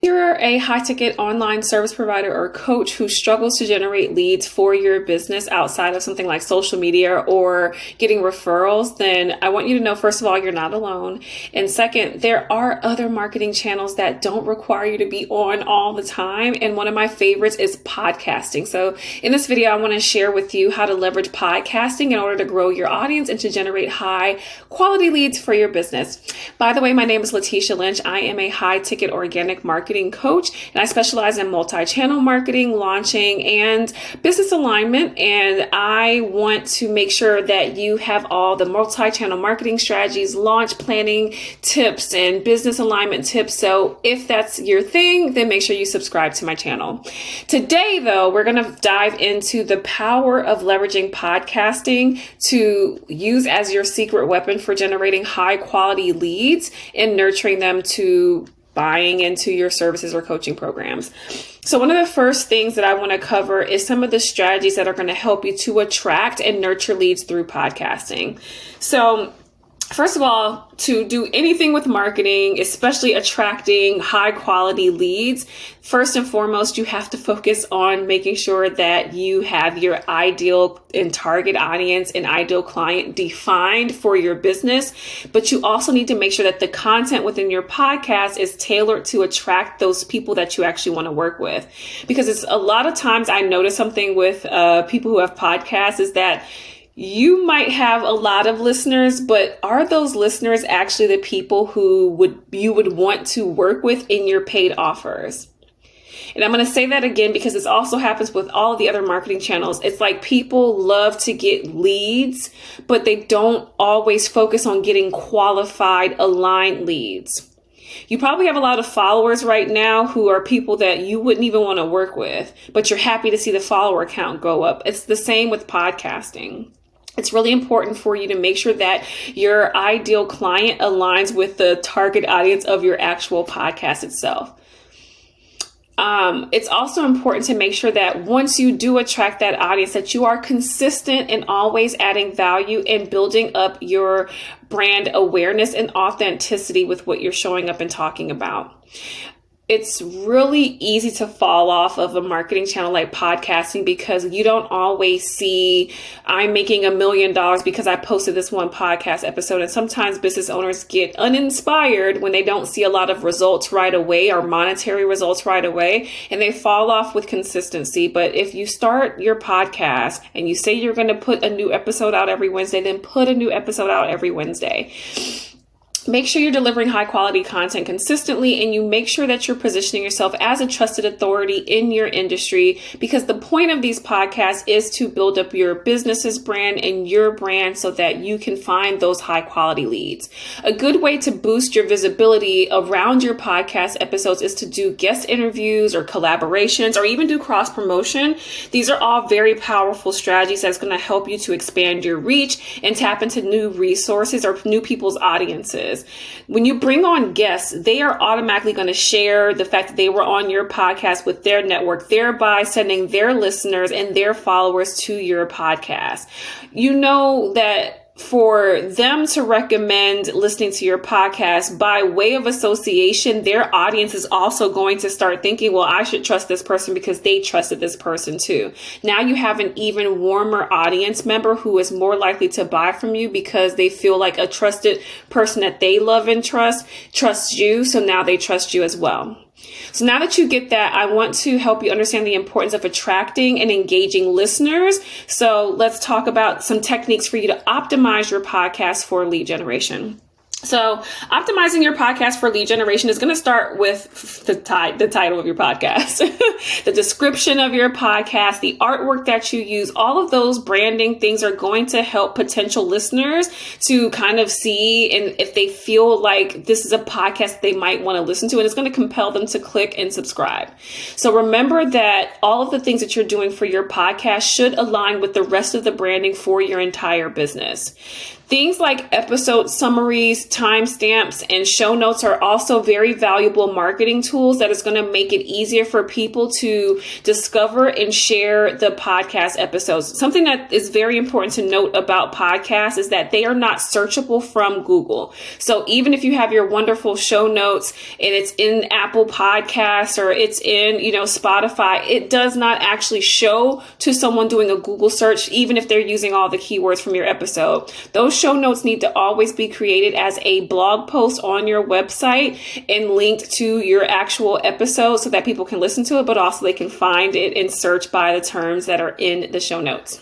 You're a high-ticket online service provider or coach who struggles to generate leads for your business outside of something like social media or getting referrals, then I want you to know, first of all, you're not alone. And second, there are other marketing channels that don't require you to be on all the time. And one of my favorites is podcasting. So in this video, I want to share with you how to leverage podcasting in order to grow your audience and to generate high quality leads for your business. By the way, my name is Latesha Lynch. I am a high-ticket organic marketing coach, and I specialize in multi-channel marketing, launching, and business alignment. And I want to make sure that you have all the multi-channel marketing strategies, launch planning tips, and business alignment tips. So if that's your thing, then make sure you subscribe to my channel. Today, though, we're going to dive into the power of leveraging podcasting to use as your secret weapon for generating high quality leads and nurturing them to buying into your services or coaching programs. So one of the first things that I want to cover is some of the strategies that are going to help you to attract and nurture leads through podcasting. So first of all, to do anything with marketing, especially attracting high quality leads, first and foremost, you have to focus on making sure that you have your ideal and target audience and ideal client defined for your business. But you also need to make sure that the content within your podcast is tailored to attract those people that you actually want to work with. Because it's a lot of times I notice something with people who have podcasts is that you might have a lot of listeners, but are those listeners actually the people who you would want to work with in your paid offers? And I'm going to say that again because this also happens with all of the other marketing channels. It's like people love to get leads, but they don't always focus on getting qualified, aligned leads. You probably have a lot of followers right now who are people that you wouldn't even want to work with, but you're happy to see the follower count go up. It's the same with podcasting. It's really important for you to make sure that your ideal client aligns with the target audience of your actual podcast itself. It's also important to make sure that once you do attract that audience, that you are consistent and always adding value and building up your brand awareness and authenticity with what you're showing up and talking about. It's really easy to fall off of a marketing channel like podcasting because you don't always see I'm making $1 million because I posted this one podcast episode. And sometimes business owners get uninspired when they don't see a lot of results right away or monetary results right away, and they fall off with consistency. But if you start your podcast and you say you're going to put a new episode out every Wednesday, then put a new episode out every Wednesday. Make sure you're delivering high quality content consistently, and you make sure that you're positioning yourself as a trusted authority in your industry, because the point of these podcasts is to build up your business's brand and your brand so that you can find those high quality leads. A good way to boost your visibility around your podcast episodes is to do guest interviews or collaborations or even do cross promotion. These are all very powerful strategies that's going to help you to expand your reach and tap into new resources or new people's audiences. When you bring on guests, they are automatically going to share the fact that they were on your podcast with their network, thereby sending their listeners and their followers to your podcast. You know that for them to recommend listening to your podcast by way of association, their audience is also going to start thinking, well, I should trust this person because they trusted this person too. Now you have an even warmer audience member who is more likely to buy from you because they feel like a trusted person that they love and trusts you. So now they trust you as well. So now that you get that, I want to help you understand the importance of attracting and engaging listeners. So let's talk about some techniques for you to optimize your podcast for lead generation. So optimizing your podcast for lead generation is going to start with the title of your podcast, the description of your podcast, the artwork that you use. All of those branding things are going to help potential listeners to kind of see, and if they feel like this is a podcast they might want to listen to, and it's going to compel them to click and subscribe. So remember that all of the things that you're doing for your podcast should align with the rest of the branding for your entire business. Things like episode summaries, timestamps, and show notes are also very valuable marketing tools that is going to make it easier for people to discover and share the podcast episodes. Something that is very important to note about podcasts is that they are not searchable from Google. So even if you have your wonderful show notes and it's in Apple Podcasts or it's in, Spotify, it does not actually show to someone doing a Google search, even if they're using all the keywords from your episode. Those show notes need to always be created as a blog post on your website and linked to your actual episode so that people can listen to it, but also they can find it and search by the terms that are in the show notes.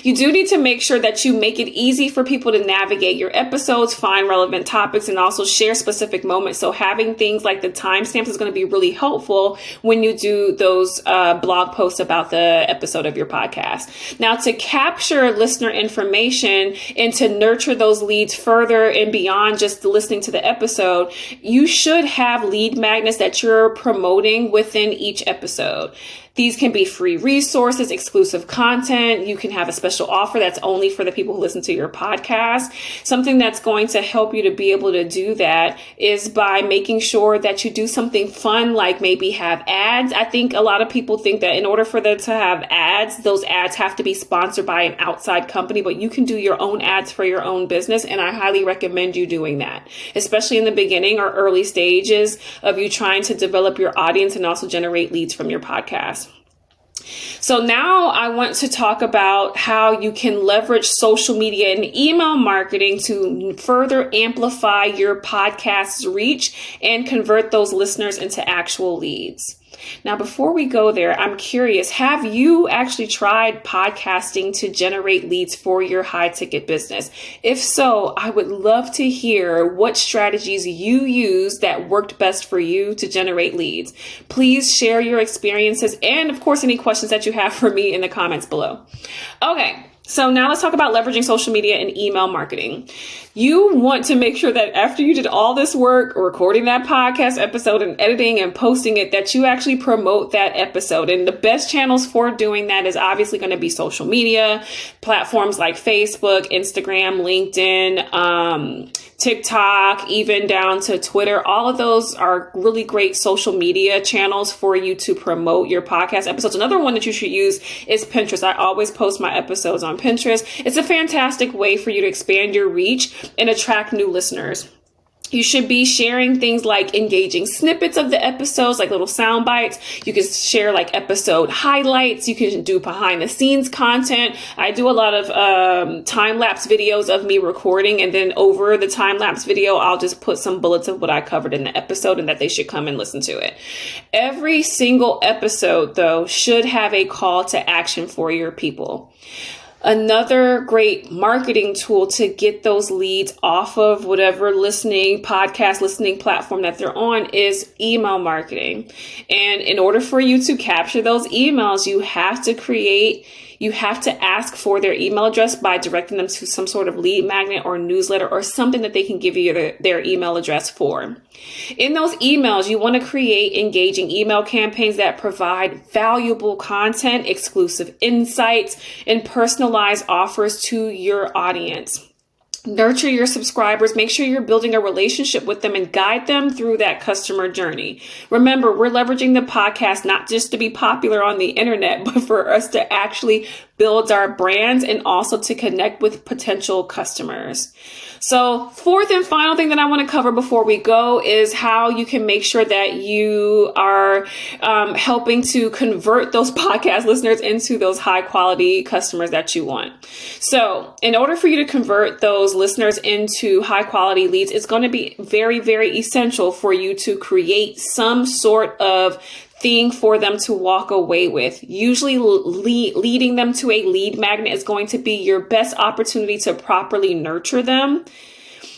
You do need to make sure that you make it easy for people to navigate your episodes, find relevant topics, and also share specific moments. So having things like the timestamps is going to be really helpful when you do those blog posts about the episode of your podcast. Now, to capture listener information and to nurture those leads further and beyond just listening to the episode, you should have lead magnets that you're promoting within each episode. These can be free resources, exclusive content. You can have a special offer that's only for the people who listen to your podcast. Something that's going to help you to be able to do that is by making sure that you do something fun, like maybe have ads. I think a lot of people think that in order for them to have ads, those ads have to be sponsored by an outside company, but you can do your own ads for your own business. And I highly recommend you doing that, especially in the beginning or early stages of you trying to develop your audience and also generate leads from your podcast. So now I want to talk about how you can leverage social media and email marketing to further amplify your podcast's reach and convert those listeners into actual leads. Now, before we go there, I'm curious, have you actually tried podcasting to generate leads for your high ticket business? If so, I would love to hear what strategies you use that worked best for you to generate leads. Please share your experiences and, of course, any questions that you have for me in the comments below. Okay. So now let's talk about leveraging social media and email marketing. You want to make sure that after you did all this work, recording that podcast episode and editing and posting it, that you actually promote that episode. And the best channels for doing that is obviously going to be social media, platforms like Facebook, Instagram, LinkedIn, TikTok, even down to Twitter. All of those are really great social media channels for you to promote your podcast episodes. Another one that you should use is Pinterest. I always post my episodes on Pinterest. It's a fantastic way for you to expand your reach and attract new listeners. You should be sharing things like engaging snippets of the episodes, like little sound bites. You can share like episode highlights. You can do behind the scenes content. I do a lot of time lapse videos of me recording, and then over the time lapse video, I'll just put some bullets of what I covered in the episode and that they should come and listen to it. Every single episode, though, should have a call to action for your people. Another great marketing tool to get those leads off of whatever podcast listening platform that they're on is email marketing. And in order for you to capture those emails, you have to ask for their email address by directing them to some sort of lead magnet or newsletter or something that they can give you their email address for. In those emails, you want to create engaging email campaigns that provide valuable content, exclusive insights, and personalized offers to your audience. Nurture your subscribers. Make sure you're building a relationship with them and guide them through that customer journey. Remember, we're leveraging the podcast not just to be popular on the internet, but for us to actually build our brands and also to connect with potential customers. So fourth and final thing that I want to cover before we go is how you can make sure that you are helping to convert those podcast listeners into those high quality customers that you want. So in order for you to convert those listeners into high quality leads, it's going to be very, very essential for you to create some sort of thing for them to walk away with. Usually leading them to a lead magnet is going to be your best opportunity to properly nurture them.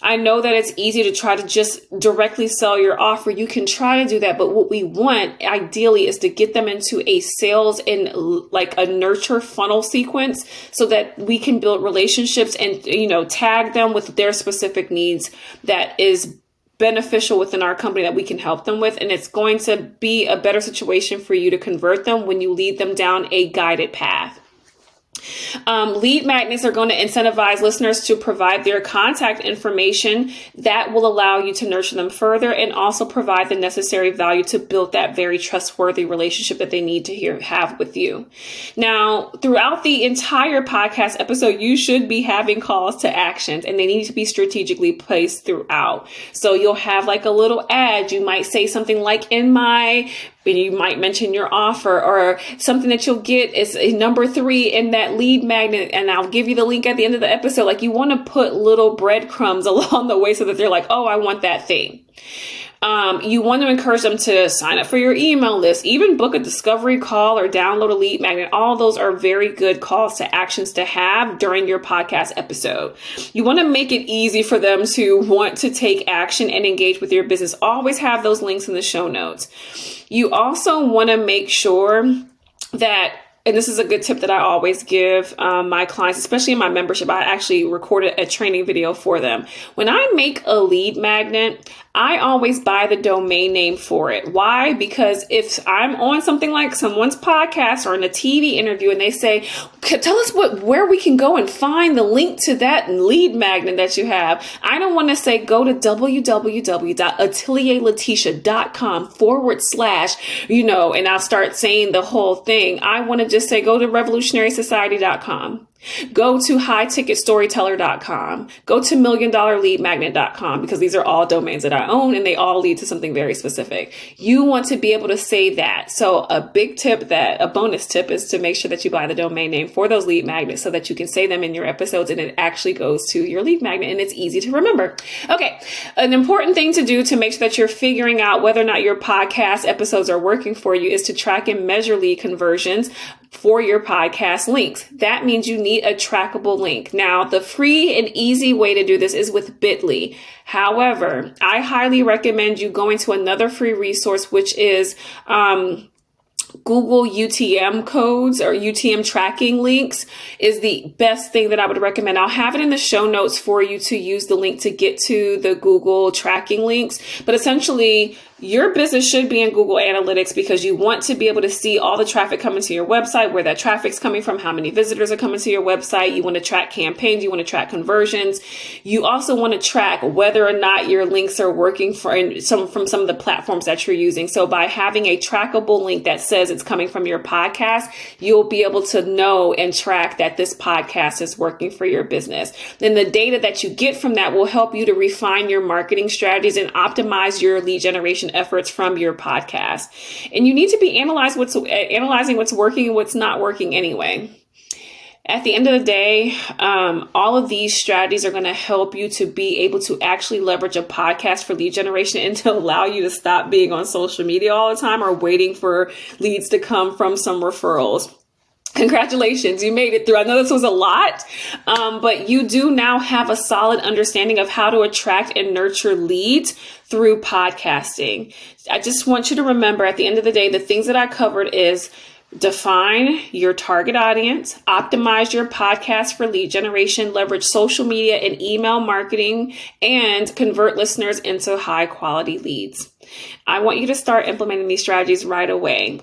I know that it's easy to try to just directly sell your offer. You can try to do that, but what we want ideally is to get them into a sales and like a nurture funnel sequence so that we can build relationships and, tag them with their specific needs that is beneficial within our company that we can help them with. And it's going to be a better situation for you to convert them when you lead them down a guided path. Lead magnets are going to incentivize listeners to provide their contact information that will allow you to nurture them further and also provide the necessary value to build that very trustworthy relationship that they need to have with you. Now, throughout the entire podcast episode, you should be having calls to actions, and they need to be strategically placed throughout. So you'll have like a little ad. You might say something like, and you might mention your offer, or something that you'll get is number 3 in that lead magnet. And I'll give you the link at the end of the episode. Like, you want to put little breadcrumbs along the way so that they're like, oh, I want that thing. You want to encourage them to sign up for your email list, even book a discovery call or download a lead magnet. All those are very good calls to actions to have during your podcast episode. You want to make it easy for them to want to take action and engage with your business. Always have those links in the show notes. You also want to make sure that, and this is a good tip that I always give my clients, especially in my membership. I actually recorded a training video for them. When I make a lead magnet, I always buy the domain name for it. Why? Because if I'm on something like someone's podcast or in a TV interview and they say, tell us where we can go and find the link to that lead magnet that you have, I don't want to say go to www.atelierlatesha.com / and I'll start saying the whole thing. I want to just say go to revolutionarysociety.com. Go to highticketstoryteller.com. Go to milliondollarleadmagnet.com, because these are all domains that I own and they all lead to something very specific. You want to be able to say that. So a bonus tip is to make sure that you buy the domain name for those lead magnets so that you can say them in your episodes and it actually goes to your lead magnet and it's easy to remember. Okay. An important thing to do to make sure that you're figuring out whether or not your podcast episodes are working for you is to track and measure lead conversions for your podcast links. That means you need a trackable link. Now, the free and easy way to do this is with Bitly. However, I highly recommend you going to another free resource, which is Google UTM codes or UTM tracking links is the best thing that I would recommend. I'll have it in the show notes for you to use the link to get to the Google tracking links. But essentially, your business should be in Google Analytics because you want to be able to see all the traffic coming to your website, where that traffic's coming from, how many visitors are coming to your website. You want to track campaigns. You want to track conversions. You also want to track whether or not your links are working from some of the platforms that you're using. So by having a trackable link that says it's coming from your podcast, you'll be able to know and track that this podcast is working for your business. Then the data that you get from that will help you to refine your marketing strategies and optimize your lead generation efforts from your podcast. And you need to be analyzing what's working and what's not working anyway. At the end of the day, all of these strategies are going to help you to be able to actually leverage a podcast for lead generation and to allow you to stop being on social media all the time or waiting for leads to come from some referrals. Congratulations, you made it through. I know this was a lot, but you do now have a solid understanding of how to attract and nurture leads through podcasting. I just want you to remember at the end of the day, the things that I covered is define your target audience, optimize your podcast for lead generation, leverage social media and email marketing, and convert listeners into high quality leads. I want you to start implementing these strategies right away.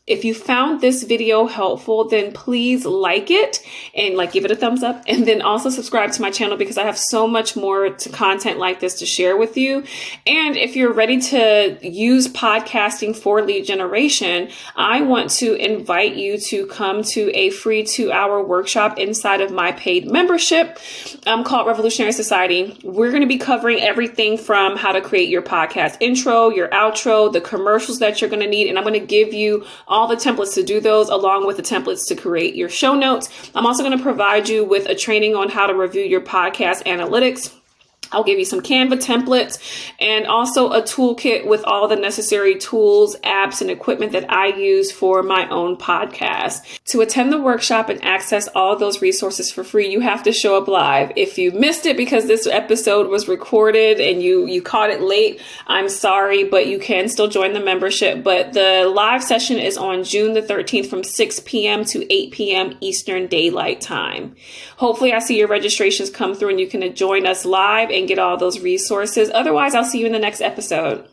If you found this video helpful, then please like it and give it a thumbs up, and then also subscribe to my channel because I have so much more content like this to share with you. And if you're ready to use podcasting for lead generation, I want to invite you to come to a free 2-hour workshop inside of my paid membership called Revolutionary Society. We're going to be covering everything from how to create your podcast intro, your outro, the commercials that you're going to need. And I'm going to give you all the templates to do those along with the templates to create your show notes. I'm also going to provide you with a training on how to review your podcast analytics. I'll give you some Canva templates and also a toolkit with all the necessary tools, apps, and equipment that I use for my own podcast. To attend the workshop and access all those resources for free, you have to show up live. If you missed it because this episode was recorded and you caught it late, I'm sorry, but you can still join the membership. But the live session is on June the 13th from 6 p.m. to 8 p.m. Eastern Daylight Time. Hopefully I see your registrations come through and you can join us live and get all those resources. Otherwise, I'll see you in the next episode.